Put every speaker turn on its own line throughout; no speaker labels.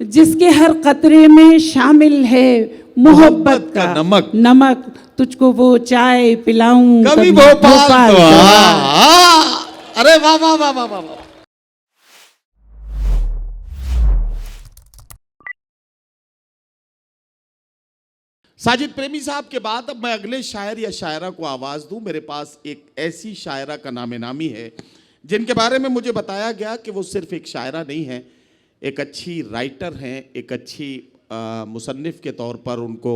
जिसके हर कतरे में शामिल है मोहब्बत का
नमक।
नमक, तुझको वो चाय पिलाऊं
कभी भोपाल तो अरे वाह वाह वाह वाह वाह वाह। साजिद प्रेमी साहब के बाद अब मैं अगले शायर या शायरा को आवाज दूं। मेरे पास एक ऐसी शायरा का नामे नामी है जिनके बारे में मुझे बताया गया कि वो सिर्फ एक शायरा नहीं है, एक अच्छी राइटर हैं, एक अच्छी मुसन्निफ के तौर पर उनको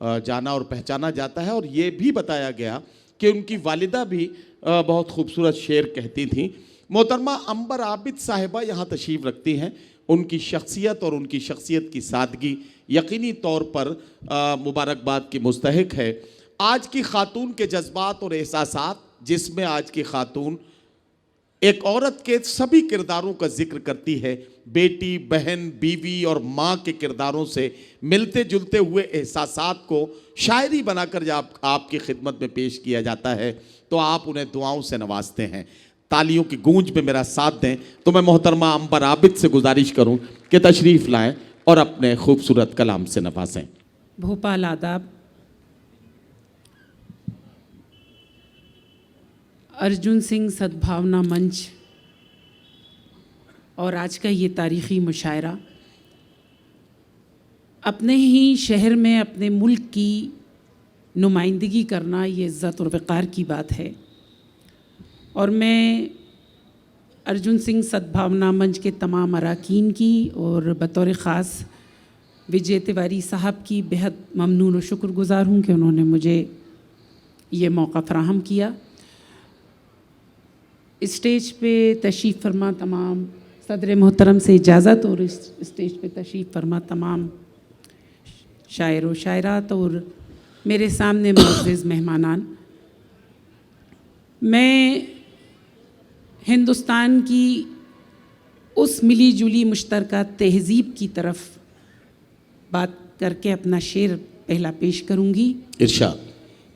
जाना और पहचाना जाता है। और ये भी बताया गया कि उनकी वालिदा भी बहुत खूबसूरत शेर कहती थी। मोहतरमा अंबर आबिद साहिबा यहाँ तशरीफ़ रखती हैं। उनकी शख्सियत और उनकी शख्सियत की सादगी यकीनी तौर पर मुबारकबाद की मुस्तहिक है। आज की खातून के जज्बात और एहसासात, जिसमें आज की खातून एक औरत के सभी किरदारों का जिक्र करती है, बेटी, बहन, बीवी और माँ के किरदारों से मिलते जुलते हुए एहसासात को शायरी बनाकर जब आपकी खिदमत में पेश किया जाता है तो आप उन्हें दुआओं से नवाजते हैं। तालियों की गूंज में मेरा साथ दें तो मैं मोहतरमा अंबर आबिद से गुजारिश करूं कि तशरीफ़ लाएं और अपने खूबसूरत कलाम से नवाजें।
भोपाल आदाब। अर्जुन सिंह सद्भावना मंच और आज का ये तारीख़ी मुशायरा अपने ही शहर में अपने मुल्क की नुमाइंदगी करना, ये इज़्ज़त और वक़ार की बात है। और मैं अर्जुन सिंह सद्भावना मंच के तमाम अरकान की और बतौर ख़ास विजय तिवारी साहब की बेहद ममनून और शुक्रगुज़ार हूँ कि उन्होंने मुझे ये मौका फ़राहम किया। स्टेज पे तशरीफ़ फरमा तमाम सदर मोहतरम से इजाज़त और इस स्टेज पे तशरीफ़ फरमा तमाम शायर व शायरात और मेरे सामने मुअज़्ज़िज़ मेहमानान, मैं हिंदुस्तान की उस मिली जुली मुश्तरका तहज़ीब की तरफ बात करके अपना शेर पहला पेश करूँगी।
इरशाद।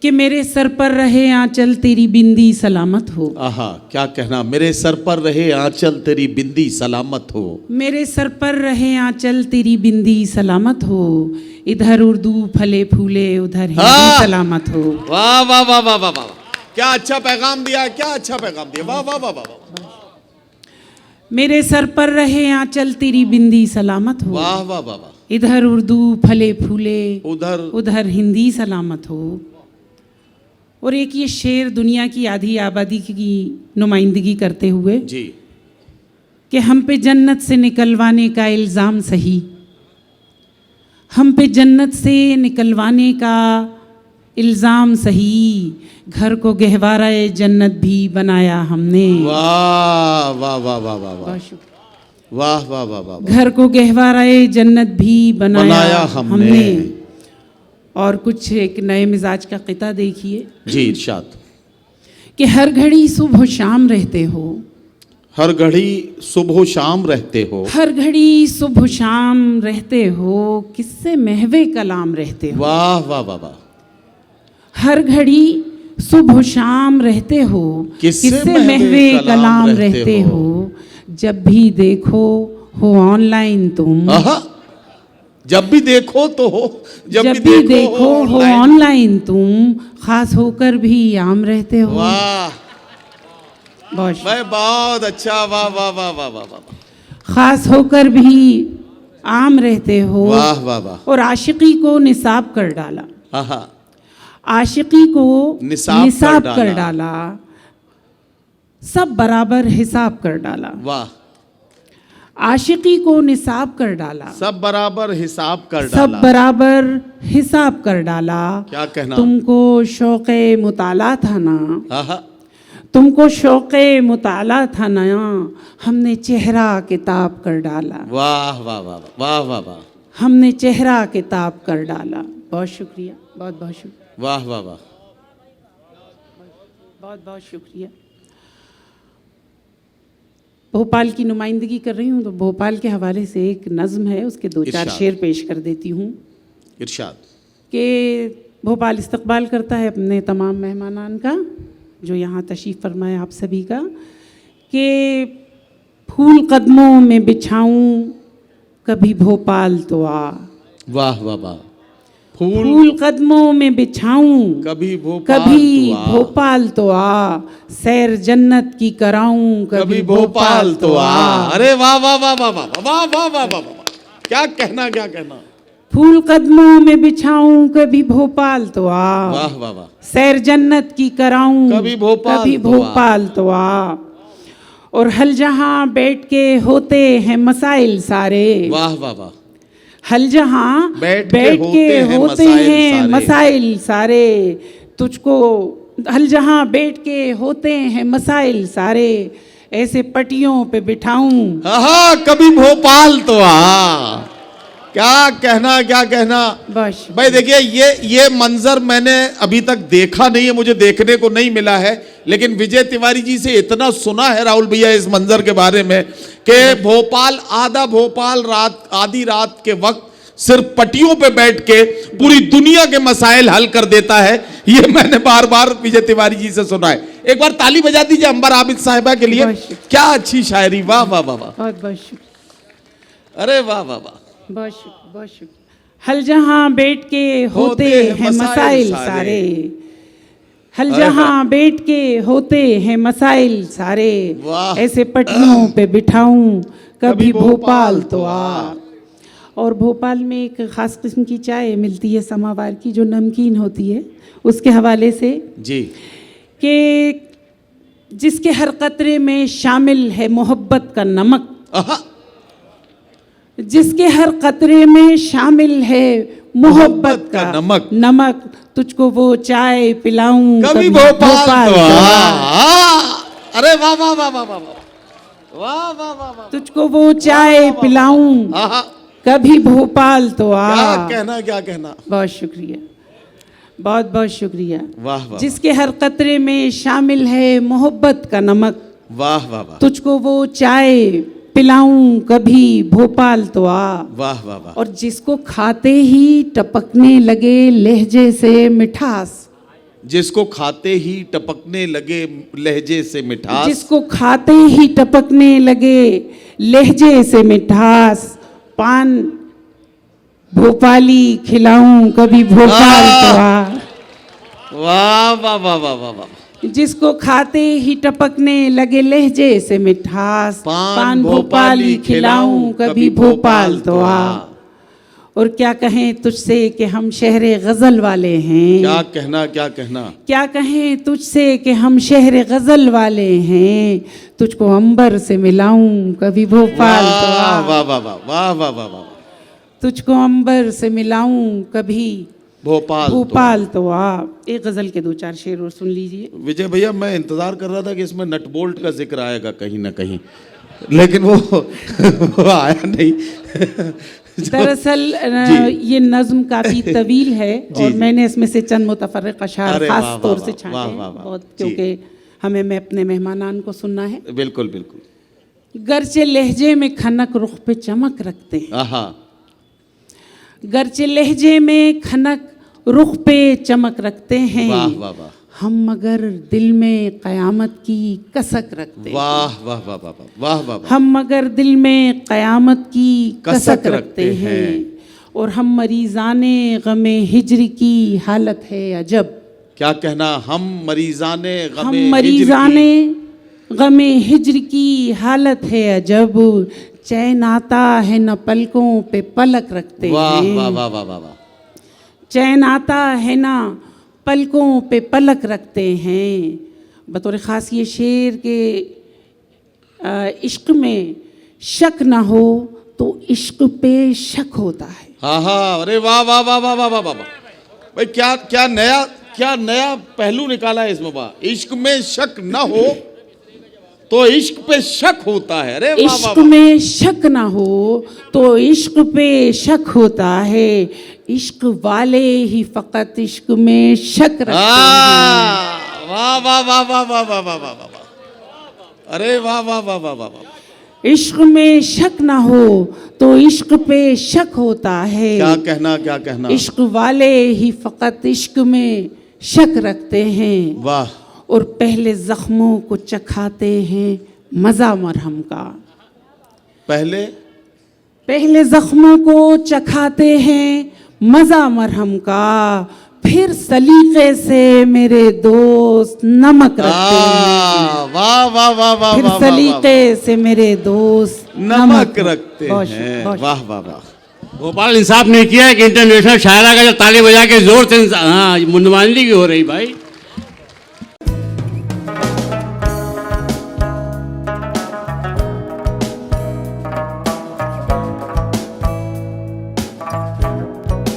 कि मेरे सर पर रहे आंचल तेरी बिंदी सलामत हो।
आहा, क्या कहना। मेरे सर पर रहे आंचल तेरी बिंदी सलामत हो।
मेरे सर पर रहे आंचल तेरी बिंदी सलामत हो। इधर उर्दू फले फूले उधर हिंदी सलामत हो।
वाह वाह वाह वाह वाह वाह, क्या अच्छा पैगाम दिया, क्या अच्छा पैगाम दिया। वाह वाह वाह वाह।
मेरे सर पर रहे आंचल तेरी बिंदी सलामत हो।
वाह वाह वाह वाह।
इधर उर्दू फले फूले
उधर
हिंदी सलामत हो। और एक ये शेर दुनिया की आधी आबादी की नुमाइंदगी करते हुए
जी,
कि हम पे जन्नत से निकलवाने का इल्ज़ाम सही, हम पे जन्नत से निकलवाने का इल्ज़ाम सही, घर को गहवारा जन्नत भी बनाया हमने।
वाह वाह वाह वाह वाह वाह वाह वाह वाह वाह।
घर को गहवारा जन्नत भी बनाया हमने। और कुछ एक नए मिजाज का क़िता देखिए
जी, इरशाद।
कि हर घड़ी सुबह शाम रहते हो,
हर घड़ी सुबह शाम रहते हो,
हर घड़ी सुबह शाम रहते हो, किससे महवे कलाम रहते हो।
वाह वाह वाह वाह।
हर घड़ी सुबह शाम रहते हो, किससे महवे कलाम रहते हो। जब भी देखो हो ऑनलाइन तुम,
जब भी देखो तो हो,
जब भी देखो हो ऑनलाइन तुम, खास होकर भी आम रहते हो।
वाह,
बहुत
अच्छा। वाह वाह वाह वाह वाह वाह।
खास होकर भी आम रहते हो।
वाह वाह वाह।
और आशिकी को निसाब कर डाला,
आहा,
आशिकी को
निसाब
कर डाला, सब बराबर हिसाब कर डाला।
वाह।
आशिकी को निसाब कर डाला,
सब बराबर हिसाब कर डाला,
सब बराबर हिसाब कर डाला।
क्या कहना।
तुमको शौक़े मुताला था ना,
आहा,
तुमको शौक़े मुताला था ना, हमने चेहरा किताब कर डाला।
वाह वाह वाह वाह वाह वाह।
हमने चेहरा किताब कर डाला। बहुत शुक्रिया, बहुत बहुत शुक्रिया।
वाह वाह वाह,
बहुत बहुत शुक्रिया। भोपाल की नुमाइंदगी कर रही हूँ तो भोपाल के हवाले से एक नज़्म है, उसके दो चार शेर पेश कर देती हूँ।
इरशाद।
कि भोपाल इस्तकबाल करता है अपने तमाम मेहमानान का जो यहाँ तशरीफ़ फरमाए आप सभी का। कि फूल कदमों में बिछाऊँ कभी भोपाल तो आ।
वाह वाह वाह। फूल
फूल कदमों में बिछाऊं,
कभी भोपाल
कभी
तो आ।
भोपाल तो आ। सैर जन्नत की कराऊं,
कभी भोपाल तो आ। अरे वाह वाह वाह वाह वाह वाह वाह वाह वाह वाह। क्या कहना, क्या कहना।
फूल कदमों में बिछाऊं, कभी भोपाल तो आ।
वाह वाह वाह।
सैर जन्नत की कराऊं,
कभी भोपाल
कभी
तो आ।
भोपाल तो आ। और हल जहां बैठ के होते हैं मसाइल सारे।
वाह वाह वाह।
हल जहां
बैठ
बैठ के होते हैं
सारे।
मसाइल सारे। तुझको हल जहां बैठ के होते हैं मसाइल सारे। ऐसे पटियों पे बिठाऊं।
हाँ, कभी भोपाल तो आ। क्या कहना, क्या कहना।
बस
भाई देखिए, ये मंजर मैंने अभी तक देखा नहीं है, मुझे देखने को नहीं मिला है, लेकिन विजय तिवारी जी से इतना सुना है राहुल भैया इस मंजर के बारे में कि भोपाल, आधा भोपाल आधी रात के वक्त सिर्फ पटियों पे बैठ के पूरी दुनिया के मसाइल हल कर देता है। ये मैंने बार बार विजय तिवारी जी से सुना है। एक बार ताली बजा दीजिए अंबर आबिद साहिबा के लिए। क्या अच्छी शायरी। वाह वाह वाह वाह।
बहुत बहुत शुक्रिया।
अरे वाह वाह वाह।
बहुत शुक्रिया, बहुत शुक्रिया। हल जहां बैठ के होते हैं मसाइल सारे। हल जहां बैठ के होते हैं मसाइल सारे। ऐसे पटियों पे बिठाऊं, कभी भोपाल तो आ। और भोपाल में एक ख़ास किस्म की चाय मिलती है समावार की, जो नमकीन होती है, उसके हवाले से
जी,
कि जिसके हर कतरे में शामिल है मोहब्बत का नमक। जिसके हर कतरे में शामिल है मोहब्बत का नमक। तुझको वो चाय पिलाऊं,
कभी भोपाल तो आ। अरे वाह वाह वाह वाह वाह वाह वाह वाह। तुझको
वो चाय पिलाऊं, कभी भोपाल तो आ।
क्या कहना, क्या कहना।
बहुत शुक्रिया, बहुत बहुत शुक्रिया।
वाह वाह।
जिसके हर कतरे में शामिल है मोहब्बत का नमक।
वाह वाह वाह।
तुझको वो चाय पिलाऊं, कभी भोपाल तो आ।
वाह वाह वाह।
और जिसको खाते ही टपकने लगे लहजे से मिठास।
जिसको खाते ही टपकने लगे लहजे से मिठास।
जिसको खाते ही टपकने लगे लहजे से मिठास। पान भोपाली खिलाऊं, कभी भोपाल तो आ।
वाह वाह वाह वाह वाह वाह।
जिसको खाते ही टपकने लगे लहजे से मिठास। पान भोपाली खिलाऊं, कभी भोपाल तो आ। और क्या कहें तुझसे कि हम शहरे गजल वाले हैं।
क्या कहना, क्या कहना। क्या
कहें तुझसे कि हम शहरे गजल वाले हैं। तुझको अंबर से मिलाऊं, कभी भोपाल तो आ।
वाह वाह वाह वाह वाह वाह वाह।
तुझको अंबर से मिलाऊं, कभी भोपाल तो आ। एक गजल के दो चार शेर और सुन लीजिए।
विजय भैया, मैं इंतजार कर रहा था कि इसमें नट बोल्ट का जिक्र आएगा कहीं ना कहीं, लेकिन वो आया नहीं।
दरअसल ये नज्म काफी तवील है और मैंने इसमें से चंद मुतफर्रिक अशार खास तौर से छांटे हैं बहुत, क्योंकि हमें अपने मेहमानान को सुनना है।
बिल्कुल बिल्कुल।
गरचे लहजे में खनक रुख पे चमक रखते हैं। गरचे लहजे में खनक रुख पे चमक रखते हैं।
वाह वाह वाह।
हम मगर दिल में क़यामत की कसक रखते हैं।
वाह वाह वाह वाह वाह वाह।
हम मगर दिल में क़यामत की कसक रखते हैं। और हम मरीज़ाने गमे हिज्र की हालत है अजब।
क्या कहना। हम मरीज़ाने
गमे हिज्र की हालत है अजब। चैन आता है न पलकों पे पलक रखते हैं।
वाह वाह वाह वाह वाह।
चैन आता है ना पलकों पे पलक रखते हैं। बतौर ख़ास ये शेर के इश्क में शक ना हो तो इश्क पे शक होता है।
हाँ हाँ। अरे वाह वाह वाह वाह वाह वाह वाह भाई, क्या नया पहलू निकाला है इसमें। वाह। इश्क में शक ना हो तो इश्क पे शक होता है। अरे वाह।
इश्क में शक ना हो तो इश्क पे शक होता है। इश्क वाले ही फकत इश्क में शक रखते हैं।
वाह वाह वाह वाह वाह वाह वाह वाह वाह। अरे वाह वाह वाह वाह वाह।
इश्क में शक ना हो तो इश्क पे शक होता है।
क्या कहना, क्या कहना।
इश्क वाले ही फकत इश्क में शक रखते हैं।
वाह।
और पहले जख्मों को चखाते हैं मजा मरहम का। पहले जख्मों को चखाते हैं मजा मरहम का, फिर सलीके से मेरे दोस्त नमक रखते हैं।
वाह वाह वाह वाह
फिर
वाह वाह
सलीके से मेरे दोस्त
नमक रखते
बहुत
हैं।
बहुत
वाह वाह वाह।
भोपाल इंसाफ नहीं किया कि इंटरनेशनल शायरा का जो ताली बजा के जोर से हाँ मुंडमांडी की हो रही भाई।